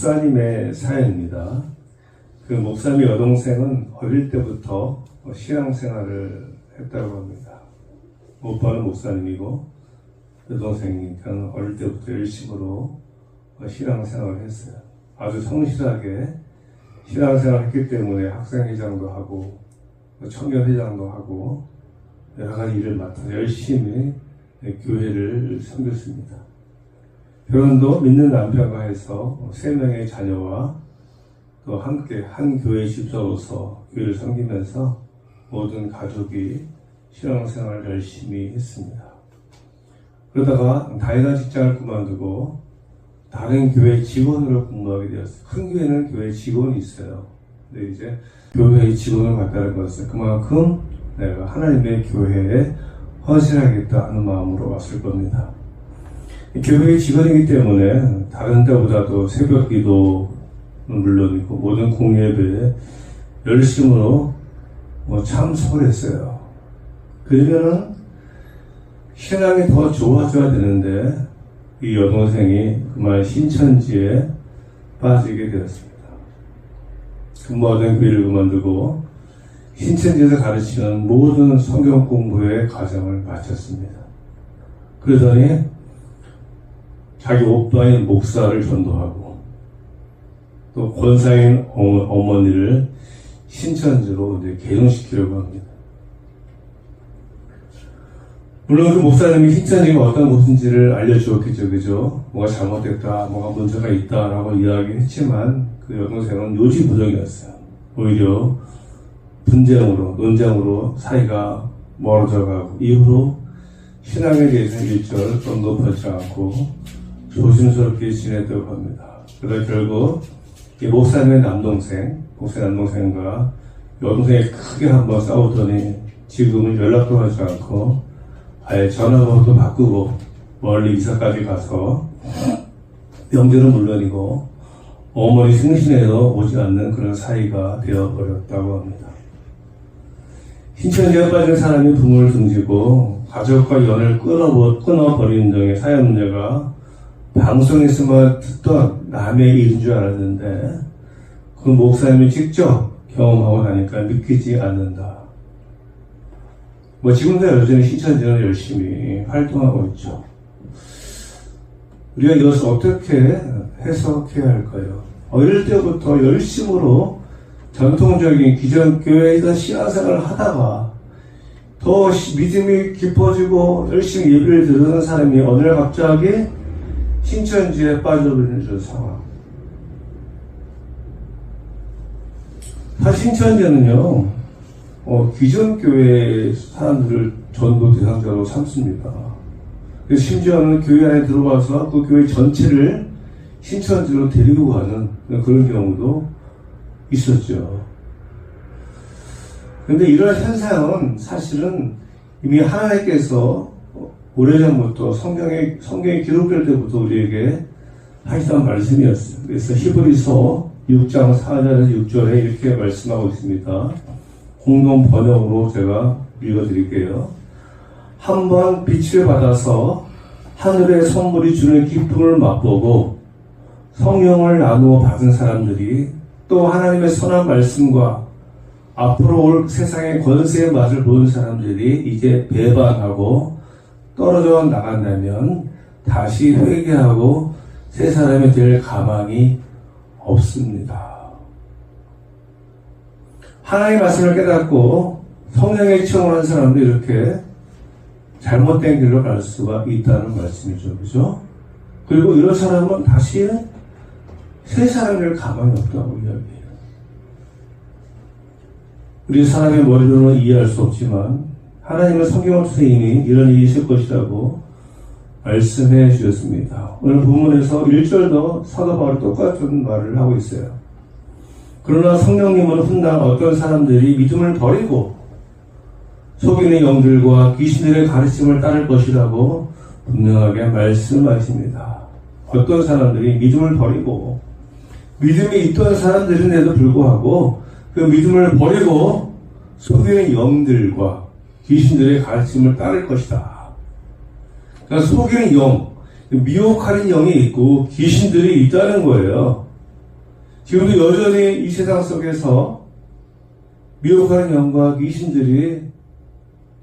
목사님의 사연입니다. 그 목사님 여동생은 어릴 때부터 신앙생활을 했다고 합니다. 오빠는 목사님이고 여동생이니까 어릴 때부터 열심으로 신앙생활을 했어요. 아주 성실하게 신앙생활을 했기 때문에 학생회장도 하고 청년회장도 하고 여러 가지 일을 맡아서 열심히 교회를 섬겼습니다. 결혼도 믿는 남편과 해서 3명의 자녀와 또 함께 한 교회 집사로서 교회를 섬기면서 모든 가족이 신앙생활을 열심히 했습니다. 그러다가 다니던 직장을 그만두고 다른 교회 직원으로 근무하게 되었어요. 큰 교회는 교회 직원이 있어요. 근데 이제 교회의 직원을 맡다는 것은 그만큼 내가 하나님의 교회에 헌신하겠다 하는 마음으로 왔을 겁니다. 교회의 직원이기 때문에 다른 때보다도 새벽 기도는 물론이고 모든 공예배에 열심으로 참석을 했어요. 그러면은 신앙이 더 좋아져야 되는데 이 여동생이 그만 신천지에 빠지게 되었습니다. 근무하던 교회를 그만두고 신천지에서 가르치는 모든 성경 공부의 과정을 마쳤습니다. 그러더니 자기 오빠인 목사를 전도하고 또 권사인 어머니를 신천지로 이제 개종시키려고 합니다. 물론 그 목사님이 신천지가 어떤 곳인지를 알려주었겠죠, 그죠? 뭐가 잘못됐다, 뭐가 문제가 있다라고 이야기했지만 그 여동생은 요지부동이었어요. 오히려 분쟁으로, 논쟁으로 사이가 멀어져가고 이후로 신앙에 대해서 일절 언급하지 않고 조심스럽게 지냈다고 합니다. 그러다 결국 이 목사님의 남동생과 여동생이 크게 한번 싸우더니 지금은 연락도 하지 않고 아예 전화번호도 바꾸고 멀리 이사까지 가서 명절은 물론이고 어머니 생신에도 오지 않는 그런 사이가 되어버렸다고 합니다. 신천지에 빠진 사람이 부모를 등지고 가족과 연을 끊어버리는 등의 사회 문제가 방송에서만 듣던 남의 일인 줄 알았는데 그 목사님이 직접 경험하고 나니까 믿기지 않는다. 지금도 여전히 신천지는 열심히 활동하고 있죠. 우리가 이것을 어떻게 해석해야 할까요? 어릴 때부터 열심으로 전통적인 기존 교회에서 신앙생활을 하다가 더 믿음이 깊어지고 열심히 예배를 드리는 사람이 어느 날 갑자기 신천지에 빠져버리는 상황. 사실 신천지는요, 기존 교회 사람들을 전도 대상자로 삼습니다. 심지어는 교회 안에 들어가서 그 교회 전체를 신천지로 데리고 가는 그런 경우도 있었죠. 그런데 이런 현상은 사실은 이미 하나님께서 오래전부터 성경에 기록될 때부터 우리에게 하시던 말씀이었어요. 그래서 히브리서 6장 4절에서 6절에 이렇게 말씀하고 있습니다. 공동 번역으로 제가 읽어드릴게요. 한번 빛을 받아서 하늘의 선물이 주는 기쁨을 맛보고 성령을 나누어 받은 사람들이 또 하나님의 선한 말씀과 앞으로 올 세상의 권세의 맛을 보는 사람들이 이제 배반하고 떨어져 나간다면 다시 회개하고 새 사람이 될 가망이 없습니다. 하나님의 말씀을 깨닫고 성령의 청을 한 사람도 이렇게 잘못된 길로 갈 수가 있다는 말씀이죠. 그죠? 그리고 이런 사람은 다시 새 사람이 될 가망이 없다고 이야기해요. 우리 사람의 머리로는 이해할 수 없지만 하나님은 성경을 통해서 이미 이런 일이 있을 것이라고 말씀해 주셨습니다. 오늘 본문에서 1절도 사도 바울이 똑같은 말을 하고 있어요. 그러나 성령님은 훗날 어떤 사람들이 믿음을 버리고 속이는 영들과 귀신들의 가르침을 따를 것이라고 분명하게 말씀하십니다. 어떤 사람들이 믿음을 버리고 믿음이 있던 사람들인데도 불구하고 그 믿음을 버리고 속이는 영들과 귀신들의 가르침을 따를 것이다. 그러니까 속이는 영, 미혹하는 영이 있고 귀신들이 있다는 거예요. 지금도 여전히 이 세상 속에서 미혹하는 영과 귀신들이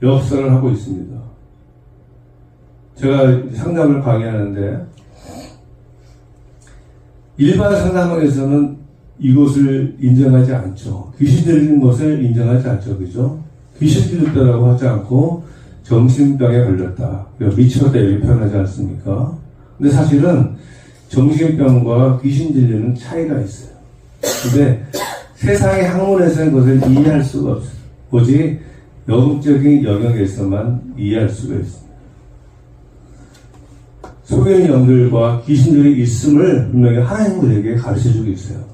역사를 하고 있습니다. 제가 상담을 강의하는데 일반 상담원에서는 이것을 인정하지 않죠. 귀신 들리는 것을 인정하지 않죠. 그죠? 귀신 들렸다라고 하지 않고 정신병에 걸렸다, 미쳤다 이렇게 표현하지 않습니까? 근데 사실은 정신병과 귀신 들리는 차이가 있어요. 근데 세상의 학문에서는 그것을 이해할 수가 없어요. 오직 영적인 영역에서만 이해할 수가 있습니다. 속인 영들과 귀신들이 있음을 분명히 하나님 우리에게 가르쳐주고 있어요.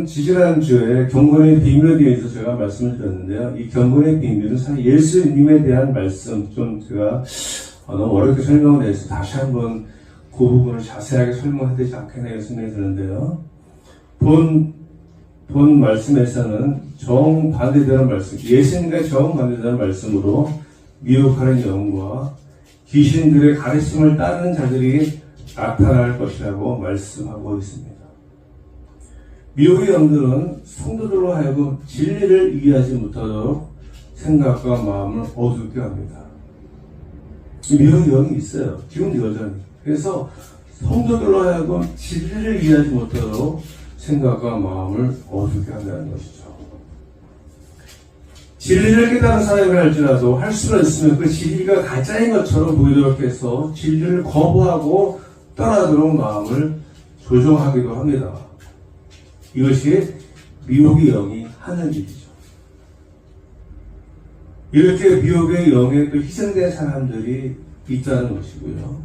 지지난주에 경건의 비밀에 대해서 제가 말씀을 드렸는데요. 이 경건의 비밀은 사실 예수님에 대한 말씀, 좀 제가 너무 어렵게 설명을 해서 다시 한번 그 부분을 자세하게 설명해야 되지 않겠나 이런 생각이 드는데요. 본 말씀에서는 정반대되는 말씀, 예수님과 정반대되는 말씀으로 미혹하는 영과 귀신들의 가르침을 따르는 자들이 나타날 것이라고 말씀하고 있습니다. 미혹의 영들은 성도들로 하여금 진리를 이해하지 못하도록 생각과 마음을 어둡게 합니다. 미혹의 영이 있어요. 지금도 여전히. 그래서 성도들로 하여금 진리를 이해하지 못하도록 생각과 마음을 어둡게 한다는 것이죠. 진리를 깨달은 사람이 할지라도 할 수는 있으면 그 진리가 가짜인 것처럼 보이도록 해서 진리를 거부하고 떠나도록 마음을 조종하기도 합니다. 이것이 미혹의 영이 하는 일이죠. 이렇게 미혹의 영에 또 희생된 사람들이 있다는 것이고요.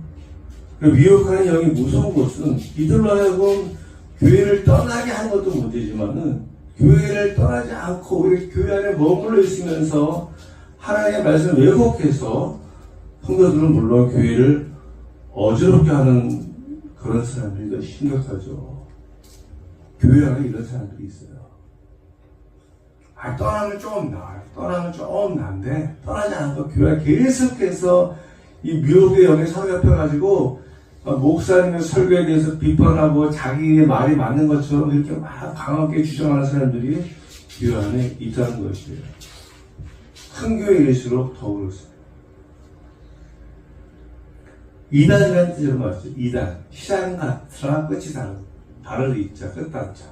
미혹하는 영이 무서운 것은 이들로 하여금 교회를 떠나게 하는 것도 문제지만은 교회를 떠나지 않고 우리 교회 안에 머물러 있으면서 하나님의 말씀을 왜곡해서 성도들은 물론 교회를 어지럽게 하는 그런 사람들이 더 심각하죠. 교회 안에 이런 사람들이 있어요. 떠나면 좀 나아요. 떠나면 좀 나은데 떠나지 않고 교회 계속해서 이 미혹의 영에 사로잡혀가지고 목사님의 설교에 대해서 비판하고 자기의 말이 맞는 것처럼 이렇게 막 강하게 주장하는 사람들이 교회 안에 있다는 것이에요. 큰 교회일수록 더 그렇습니다. 이단이라는 뜻으로 말했죠. 이단. 시작은 같으나 끝이 다르다. 발을 잇자, 끝단자.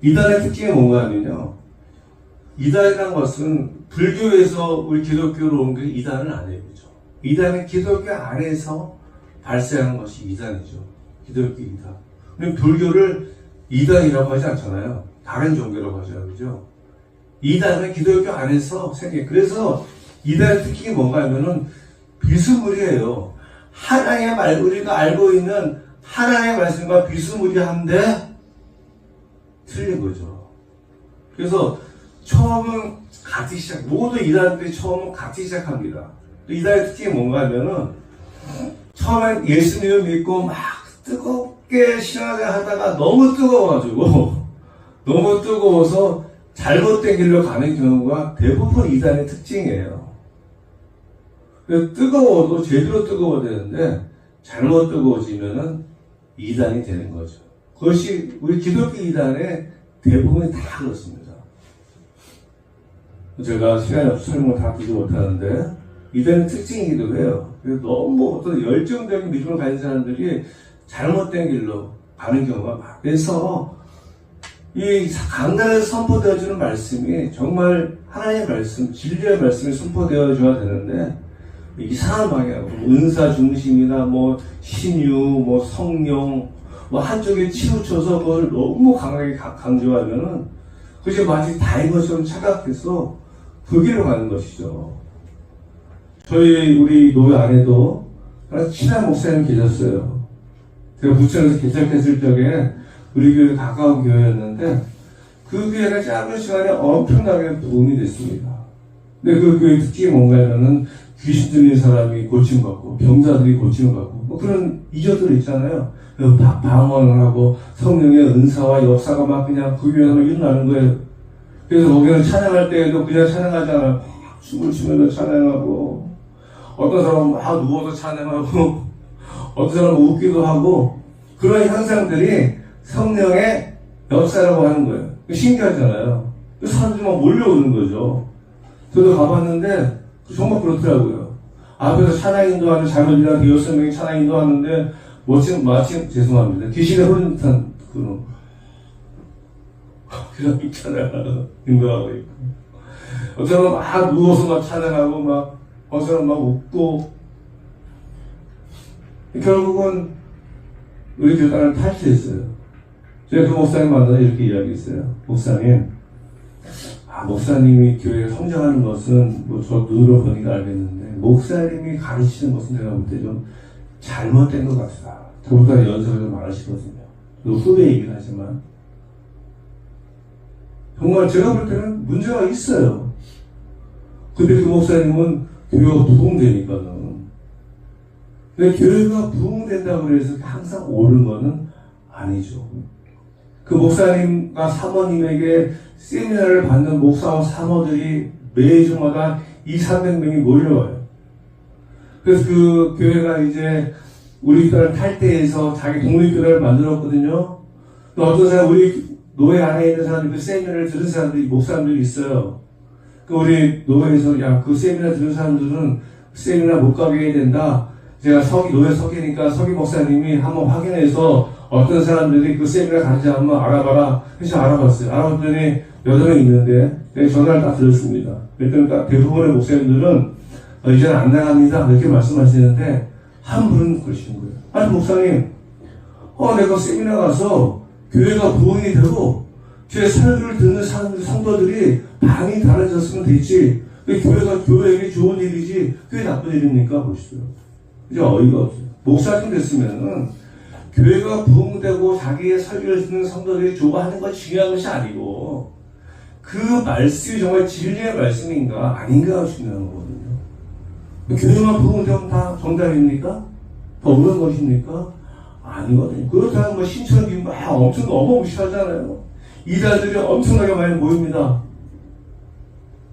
이단의 특징이 뭔가 하면요. 이단이라는 것은 불교에서 우리 기독교로 온 게 이단은 아니에요. 그죠? 이단은 기독교 안에서 발생하는 것이 이단이죠. 기독교 이단. 그럼 불교를 이단이라고 하지 않잖아요. 다른 종교라고 하죠. 그죠? 이단은 기독교 안에서 생겨요. 그래서 이단의 특징이 뭔가 하면은 비스무리해요. 하나님의 말, 우리가 알고 있는 하나님의 말씀과 비스무리한데 틀린 거죠. 그래서 처음은 같이 모두 이단들이 처음은 같이 시작합니다. 이단의 특징이 뭔가 하면은 처음엔 예수님을 믿고 막 뜨겁게 신앙을 하다가 너무 뜨거워서 잘못된 길로 가는 경우가 대부분 이단의 특징이에요. 뜨거워도 제대로 뜨거워야 되는데 잘못 뜨거워지면은 이단이 되는 거죠. 그것이 우리 기독교 이단의 대부분이 다 그렇습니다. 제가 시간이 없어서 설명을 다 드리지 못하는데 이단의 특징이기도 해요. 그래서 너무 어떤 열정적인 믿음을 가진 사람들이 잘못된 길로 가는 경우가 많아요. 그래서 이 강단에서 선포되어지는 말씀이 정말 하나님의 말씀, 진리의 말씀이 선포되어져야 되는데 이상한 방향으로 은사 중심이나 신유, 성령 한쪽에 치우쳐서 그걸 너무 강하게 강조하면은 그것이 마치 다인 것처럼 착각해서 그 길로 가는 것이죠. 우리 노회 안에도 친한 목사님 계셨어요. 제가 부천에서 개척했을 적에 우리 교회 가까운 교회였는데 그 교회가 짧은 시간에 엄청나게 도움이 됐습니다. 근데 그 교회 특징이 뭔가 하면은 귀신 들린 사람이 고침받고 병자들이 고침받고 그런 이적들이 있잖아요. 방언을 하고 성령의 은사와 역사가 막 그냥 그 교회에서 일어나는 거예요. 그래서 거기는 찬양할 때에도 그냥 찬양하잖아요. 춤을 추면서 찬양하고 어떤 사람은 막 누워서 찬양하고 어떤 사람은 웃기도 하고 그런 현상들이 성령의 역사라고 하는 거예요. 신기하잖아요. 사람들이 막 몰려오는 거죠. 저도 가봤는데 정말 그렇더라고요. 앞에서 찬양 인도하는 자매들이랑 6명이 찬양 인도하는데 마침 죄송합니다. 귀신에 홀린 듯한 그런 있잖아요. 인도하고 있고. 어떤 사람은 막 누워서 막 찬양하고 막 어떤 사람은 막 웃고 결국은 우리 교단을 탈퇴했어요. 제가 그 목사님 만나서 이렇게 이야기했어요. 목사님이 교회에 성장하는 것은 저 눈으로 보니까 알겠는데 목사님이 가르치는 것은 내가 볼 때 좀 잘못된 것 같다. 저보다 연습을 좀 많으시거든요. 후배 얘기는 하지만 정말 제가 볼 때는 문제가 있어요. 근데 그 목사님은 교회가 부흥되니까는. 근데 교회가 부흥된다고 해서 항상 옳은 거는 아니죠. 그 목사님과 사모님에게 세미나를 받는 목사와 사모들이 매주마다 200~300명이 몰려와요. 그래서 그 교회가 이제 우리 교회를 탈퇴해서 자기 독립교회를 만들었거든요. 또 어떤 사람, 우리 노예 안에 있는 사람들이 그 세미나를 들은 사람들이, 목사님들이 있어요. 그 우리 노예에서, 그 세미나 들은 사람들은 세미나 못 가게 해야 된다. 제가 노예 석이니까 석이 목사님이 한번 확인해서 어떤 사람들이 그 세미나 가는지 한번 알아봐라. 그래서 알아봤어요. 알아봤더니 8명 있는데, 전화를 딱 드렸습니다. 그랬더니 딱 대부분의 목사님들은 이제는 안 나갑니다. 이렇게 말씀하시는데, 한 분은 그러시는 거예요. 아니, 목사님, 내가 세미나 가서 교회가 부흥이 되고, 제 설교를 듣는 성도들이 반이 달라졌으면 되지. 교회가 교회에게 좋은 일이지, 그게 나쁜 일입니까? 보시죠. 이제 어이가 없어요. 목사님 됐으면은, 교회가 부흥되고 자기의 설교를 듣는 성도들이 좋아하는 건 중요한 것이 아니고 그 말씀이 정말 진리의 말씀인가 아닌가가 중요한 거거든요. 교회만 부흥되면 다 정답입니까? 더 옳은 것입니까? 아니거든요. 그렇다면 신천지 막 엄청 어마무시하잖아요. 이단들이 엄청나게 많이 모입니다.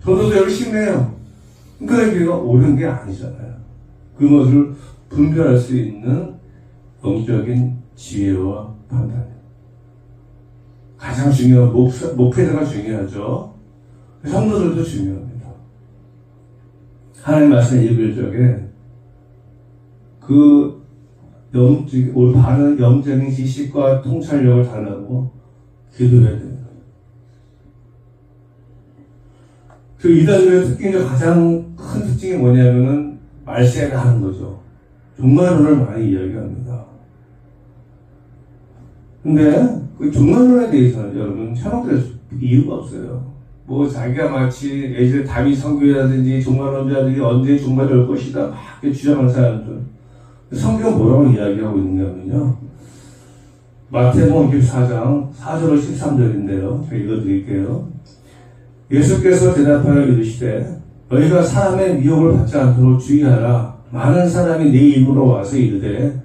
저도 열심히 해요. 그러니까 교회가 옳은 게 아니잖아요. 그것을 분별할 수 있는 영적인 지혜와 판단. 가장 중요한 목회자가 중요하죠. 성도들도 중요합니다. 하나님 말씀 읽을 적에 바른 영적인 지식과 통찰력을 달라고 기도해야 됩니다. 그 이단들의 특징 중 가장 큰 특징이 뭐냐면은 말세가 하는 거죠. 종말론을 많이 이야기합니다. 근데 그 종말론에 대해서는 여러분 철학될 이유가 없어요. 자기가 마치 예전에 다윗 선교라든지 종말론자들이 언제 종말이 올 것이다 막 주장하는 사람들. 성경은 뭐라고 이야기하고 있느냐면요. 마태복음 24장 4절로 13절인데요. 제가 읽어드릴게요. 예수께서 대답하여 이르시되 너희가 사람의 미혹을 받지 않도록 주의하라. 많은 사람이 내 이름으로 와서 이르되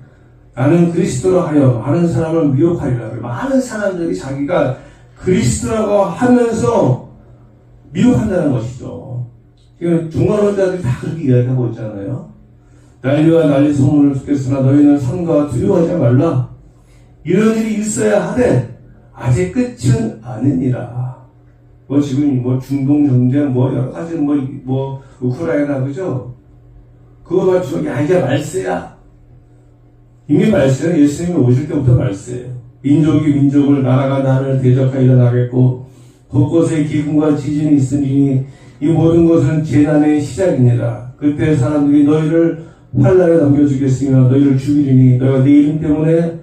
나는 그리스도로 하여 많은 사람을 미혹하리라. 많은 사람들이 자기가 그리스도라고 하면서 미혹한다는 것이죠. 지금 종말론자들이 다 그렇게 이야기하고 있잖아요. 난리와 난리 소문을 듣겠으나 너희는 삼가 두려워하지 말라. 이런 일이 있어야 하되 아직 끝은 아니니라. 지금 중동 전쟁 여러 가지 우크라이나 그죠? 그거 가지고 이게 말세야. 이미 말세는 예수님이 오실 때부터 말세예요. 민족이 민족을, 나라가 나라를 대적하여 일어나겠고 곳곳에 기근과 지진이 있으니 이 모든 것은 재난의 시작이니라. 그때 사람들이 너희를 환난에 넘겨주겠으며 너희를 죽이리니 너희가 내 이름 때문에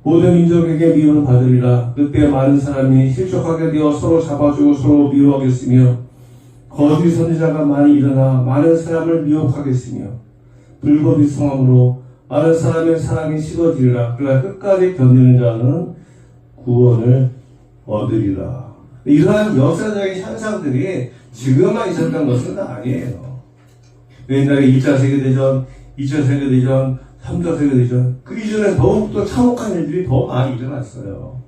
모든 민족에게 미움을 받으리라. 그때 많은 사람이 실족하게 되어 서로 잡아주고 서로 미워하겠으며 거짓 선지자가 많이 일어나 많은 사람을 미혹하겠으며 불법이 성함으로 많은 사람의 사랑이 식어지리라. 그러나 끝까지 견디는 자는 구원을 얻으리라. 이러한 역사적인 현상들이 지금만 있었던 것은 아니에요. 옛날에 1차 세계대전, 2차 세계대전, 3차 세계대전, 그 이전에 더욱더 참혹한 일들이 더 많이 일어났어요.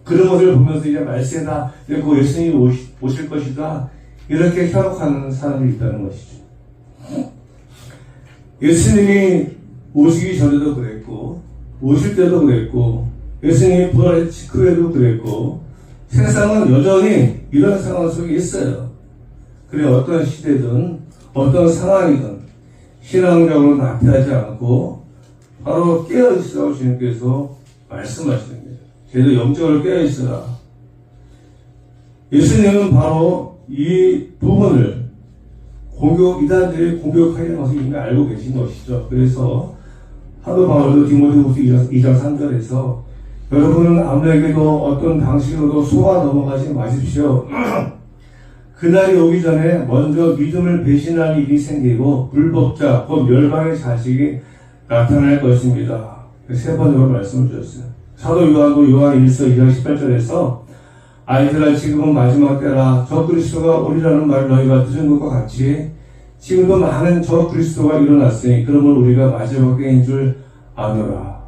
그런 것을 보면서 이제 말세다, 그 예수님이 오실 것이다, 이렇게 현혹하는 사람들이 있다는 것이죠. 예수님이 오시기 전에도 그랬고, 오실 때도 그랬고, 예수님이 부활의 직후에도 그랬고 세상은 여전히 이런 상황 속에 있어요. 그래 어떤 시대든 어떤 상황이든 신앙적으로 나태하지 않고 바로 깨어있으라고 주님께서 말씀하시는 거예요. 제도 영적으로 깨어있으라. 예수님은 바로 이 부분을 이단들이 공격하는 것을 이미 알고 계신 것이죠. 그래서 사도 바울도 디모데후서 2장 3절에서 여러분은 아무에게도 어떤 방식으로도 속아 넘어가지 마십시오. 그날이 오기 전에 먼저 믿음을 배신할 일이 생기고 불법자, 곧 멸망의 자식이 나타날 것입니다. 세 번으로 말씀을 주셨어요. 사도 요한도 요한 1서 2장 18절에서 아이들아 지금은 마지막 때라 저 그리스도가 오리라는 말을 너희가 들은 것과 같이 지금도 많은 저 그리스도가 일어났으니 그러므로 우리가 마지막 때인 줄 아노라.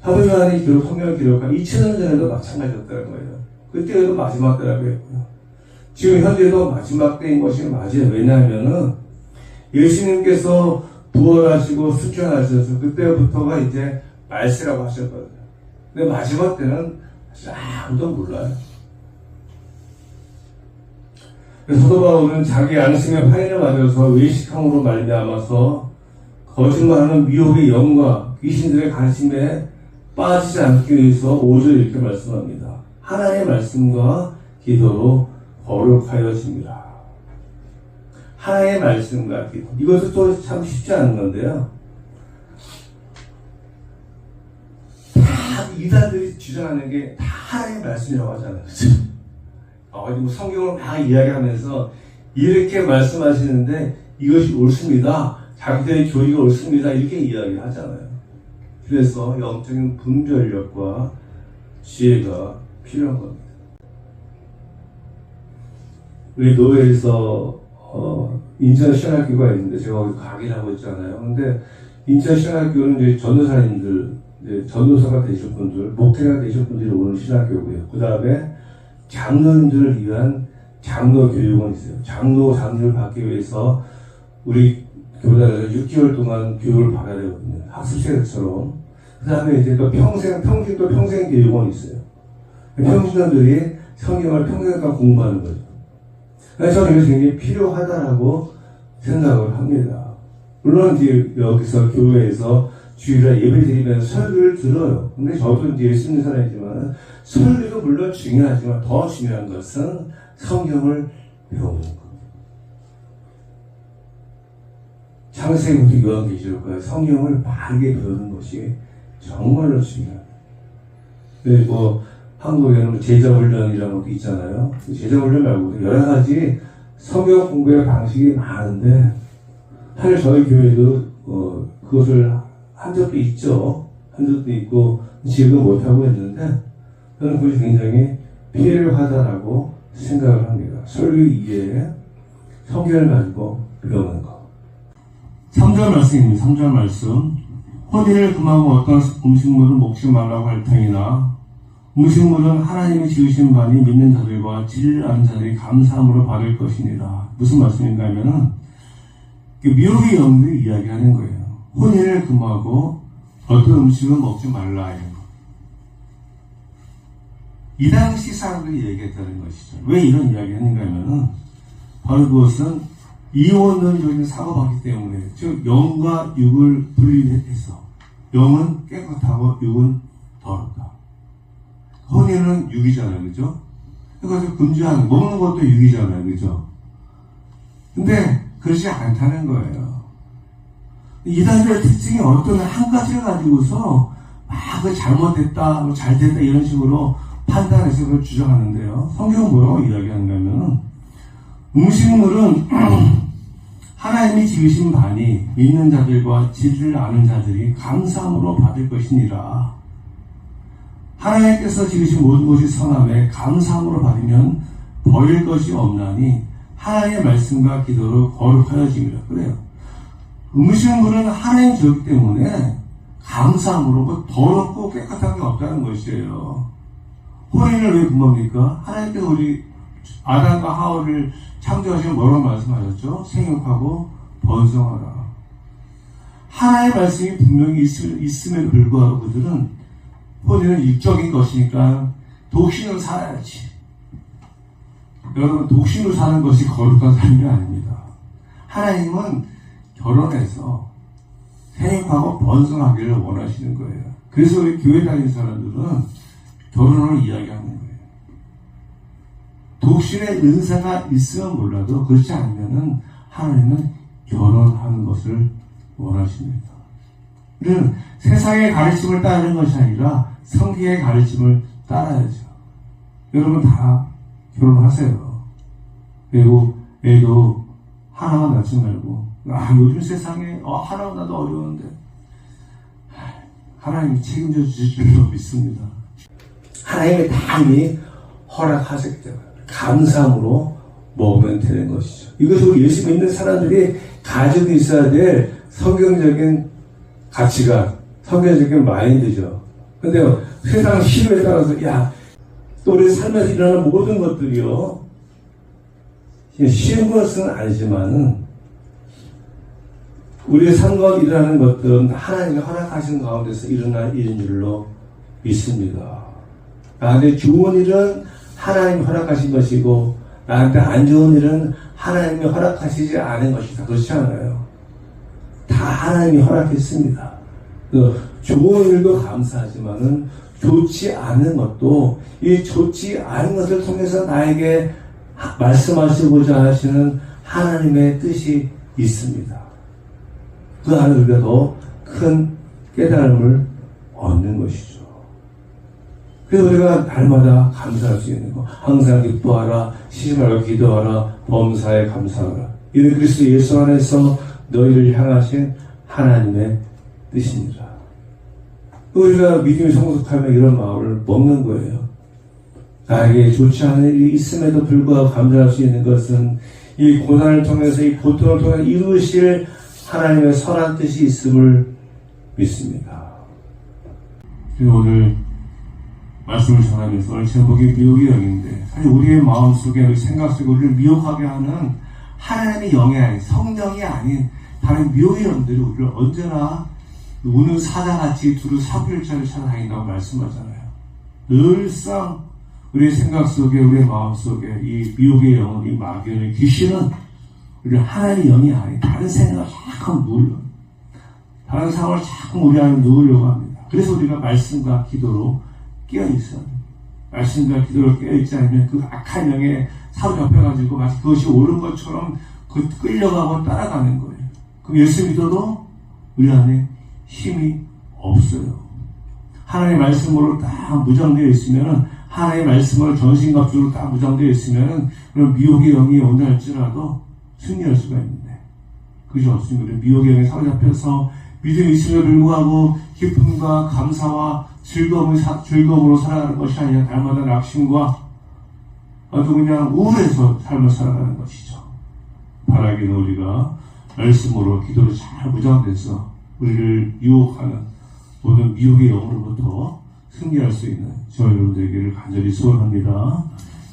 사도 요한이 성경을 기록한 2000년 전에도 마찬가지였다는 거예요. 그때도 마지막 때라고 했고요. 지금 현재도 마지막 때인 것이 맞아요. 왜냐하면은 예수님께서 부활하시고 승천하셔서 그때부터가 이제 말세라고 하셨거든요. 근데 마지막 때는 사실 아무도 몰라요. 사도 바울은 자기 양심의 파인을 맞아서 외식함으로 말미암아서 거짓말하는 미혹의 영과 귀신들의 가르침에 빠지지 않기 위해서 5절 이렇게 말씀합니다. 하나님의 말씀과 기도로 거룩하여집니다. 하나님의 말씀과 기도. 이것도 또 참 쉽지 않은 건데요. 다 이단들이 주장하는 게 다 하나님의 말씀이라고 하잖아요. 그렇죠? 성경을 막 이야기하면서 이렇게 말씀하시는데 이것이 옳습니다. 자기들의 교리가 옳습니다. 이렇게 이야기를 하잖아요. 그래서 영적인 분별력과 지혜가 필요한 겁니다. 우리 노회에서 인천 신학교가 있는데 제가 거기 강의를 하고 있잖아요. 근데 인천 신학교는 이제 전도사님들, 이제 전도사가 되실 분들, 목회가 되실 분들이 오는 신학교고요. 그 다음에 장로님들을 위한 장로 교육원 있어요. 장로 장교를 받기 위해서 우리 교단에서 6개월 동안 교육을 받아야 되거든요. 학습생처럼. 그 다음에 이제 또 평생 교육원이 있어요. 평신도들이 성경을 평생 동안 공부하는 거죠. 그래서 저는 이것이 굉장히 필요하다라고 생각을 합니다. 물론 이제 여기서 교회에서 주일에 예배 드리면서 설교를 들어요. 근데 저도 이제 예수 믿는 사람이지만 설교도 물론 중요하지만 더 중요한 것은 성경을 배우는 것. 창세기부터 요한계시록까지 성경을 바르게 배우는 것이 정말로 중요합니다. 그리고 한국에는 제자훈련이라는 것도 있잖아요. 제자훈련 말고 여러 가지 성경 공부의 방식이 많은데 사실 저희 교회도 그것을 한 적도 있죠. 한 적도 있고 지금은 못하고 있는데 저는 그것이 굉장히 필요하다라고 생각을 합니다. 설교 이외에 성경을 가지고 배우는 것. 3절 말씀입니다. 3절 말씀. 혼인을 금하고 어떤 음식물을 먹지 말라고 할 터이나 음식물은 하나님이 지으신 바니 믿는 자들과 진리를 아는 자들이 감사함으로 받을 것이니라. 무슨 말씀인가 하면은 미혹의 영들이 이야기하는 거예요. 혼인을 금하고 어떤 음식을 먹지 말라. 이 당시 사람들이 얘기했다는 것이죠. 왜 이런 이야기를 했는가 하면은 바로 그것은 이원론적인 사고받기 때문에, 즉 영과 육을 분리해서 영은 깨끗하고 육은 더럽다. 혼인은 육이잖아요, 그죠? 그래서 금지하는, 먹는 것도 육이잖아요, 그죠? 근데 그렇지 않다는 거예요. 이단들의 특징이 어떤 한 가지를 가지고서 막 잘못됐다, 잘됐다 이런 식으로 판단해서 그걸 주장하는데요. 성경은 뭐라고 이야기하는가 하면 음식물은 하나님이 지으신 바니 믿는 자들과 진리를 아는 자들이 감사함으로 받을 것이니라. 하나님께서 지으신 모든 것이 선함에 감사함으로 받으면 버릴 것이 없나니 하나님의 말씀과 기도로 거룩하여집니다. 그래요. 음식물은 하나님 지었기 때문에 감사함으로 더럽고 깨끗한 게 없다는 것이에요. 혼인을 왜 금합니까? 하나님께서 우리 아담과 하와를 창조하시면 뭐라고 말씀하셨죠? 생육하고 번성하라. 하나님의 말씀이 분명히 있음에도 불구하고 그들은 혼인은 육적인 것이니까 독신으로 살아야지. 여러분, 독신으로 사는 것이 거룩한 삶이 아닙니다. 하나님은 결혼해서 행복하고 번성하기를 원하시는 거예요. 그래서 우리 교회 다니는 사람들은 결혼을 이야기하는 거예요. 독신의 은사가 있으면 몰라도 그렇지 않으면은 하나님은 결혼하는 것을 원하십니다. 우리는 세상의 가르침을 따르는 것이 아니라 성경의 가르침을 따라야죠. 여러분 다 결혼하세요. 그리고 애도 하나만 낳지 말고, 요즘 세상에 하나만 낳아도 어려운데 하나님이 책임져 주실 줄로 믿습니다. 하나님이 다 이미 허락하셨기 때문에 감사함으로 먹으면 되는 것이죠. 이것이 우리 예수 믿는 사람들이 가지고 있어야 될 성경적인 가치가, 성경적인 마인드죠. 근데 세상 시류에 따라서 또 우리 삶에서 일어나는 모든 것들이요, 쉬운 것은 아니지만은 우리의 삶 가운데 일어나는 것들은 하나님이 허락하신 가운데서 일어날 일인 줄로 믿습니다. 나한테 좋은 일은 하나님이 허락하신 것이고 나한테 안 좋은 일은 하나님이 허락하시지 않은 것이다. 그렇지 않아요. 다 하나님이 허락했습니다. 좋은 일도 감사하지만은 좋지 않은 것도, 이 좋지 않은 것을 통해서 나에게 말씀하시고자 하시는 하나님의 뜻이 있습니다. 그 안에 우리가 더 큰 깨달음을 얻는 것이죠. 그래서 우리가 날마다 감사할 수 있는 것, 항상 기뻐하라, 쉬지 말고 기도하라, 범사에 감사하라. 이는 그리스도 예수 안에서 너희를 향하신 하나님의 뜻입니다. 우리가 믿음이 성숙하면 이런 마음을 먹는 거예요. 나에게 좋지 않은 일이 있음에도 불구하고 감사할 수 있는 것은 이 고난을 통해서, 이 고통을 통해 이루실 하나님의 선한 뜻이 있음을 믿습니다. 오늘 말씀을 전하면서 오늘 제목이 미혹의 영인데, 사실 우리의 마음속에, 우리 생각 속에 우리를 미혹하게 하는 하나님의 영이 아닌, 성령이 아닌 다른 미혹의 영들이 우리를 언제나 우는 사자같이 두루 사부일자를 찾아다닌다고 말씀하잖아요. 늘상 우리의 생각 속에, 우리의 마음 속에 이 미혹의 영은, 이 마귀는, 귀신은 우리를 하나님의 영이 아닌 다른 생각을 자꾸 누려, 다른 상황을 자꾸 우리 안에 누우려고 합니다. 그래서 우리가 말씀과 기도로 깨어있어요. 말씀과 기도로 깨어있지 않으면 그 악한 영에 사로잡혀가지고 마치 그것이 옳은 것처럼 끌려가고 따라가는 거예요. 그럼 예수 믿어도 우리 안에 힘이 없어요. 하나님의 말씀으로 다 무장되어 있으면은, 하나님의 말씀으로 전신갑주로 다 무장되어 있으면은, 그런 미혹의 영이 온다 할지라도 승리할 수가 있는데, 그것이 없습니다. 미혹의 영에 사로잡혀서 믿음이 있음에도 불구하고 기쁨과 감사와 즐거움으로 살아가는 것이 아니라 날마다 낙심과 아주 그냥 우울해서 삶을 살아가는 것이죠. 바라기는 우리가 말씀으로, 기도로 잘 무장돼서 우리를 유혹하는 모든 미혹의 영으로부터 승리할 수 있는 저희 여러분들 되기를 간절히 소원합니다.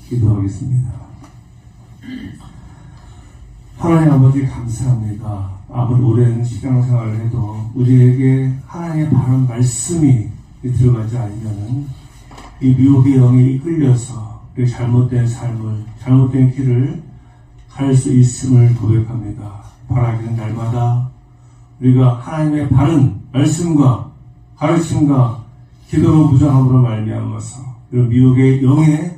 기도하겠습니다. 하나님 아버지 감사합니다. 아무리 오랜 신앙생활을 해도 우리에게 하나님의 바른 말씀이 들어가지 않으면은 이 미혹의 영에 이끌려서 우리 잘못된 삶을, 잘못된 길을 갈 수 있음을 고백합니다. 바라기는 날마다 우리가 하나님의 바른 말씀과 가르침과 기도로 무장함으로 말미암아서 이런 미혹의 영에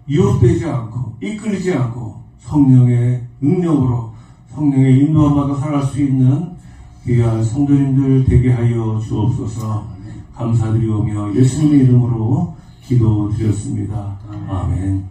유혹되지 않고 이끌리지 않고 성령의 능력으로, 성령의 인도함받아 살아갈 수 있는 귀한 성도님들 되게 하여 주옵소서. 감사드리오며 예수님의 이름으로 기도드렸습니다. 아멘.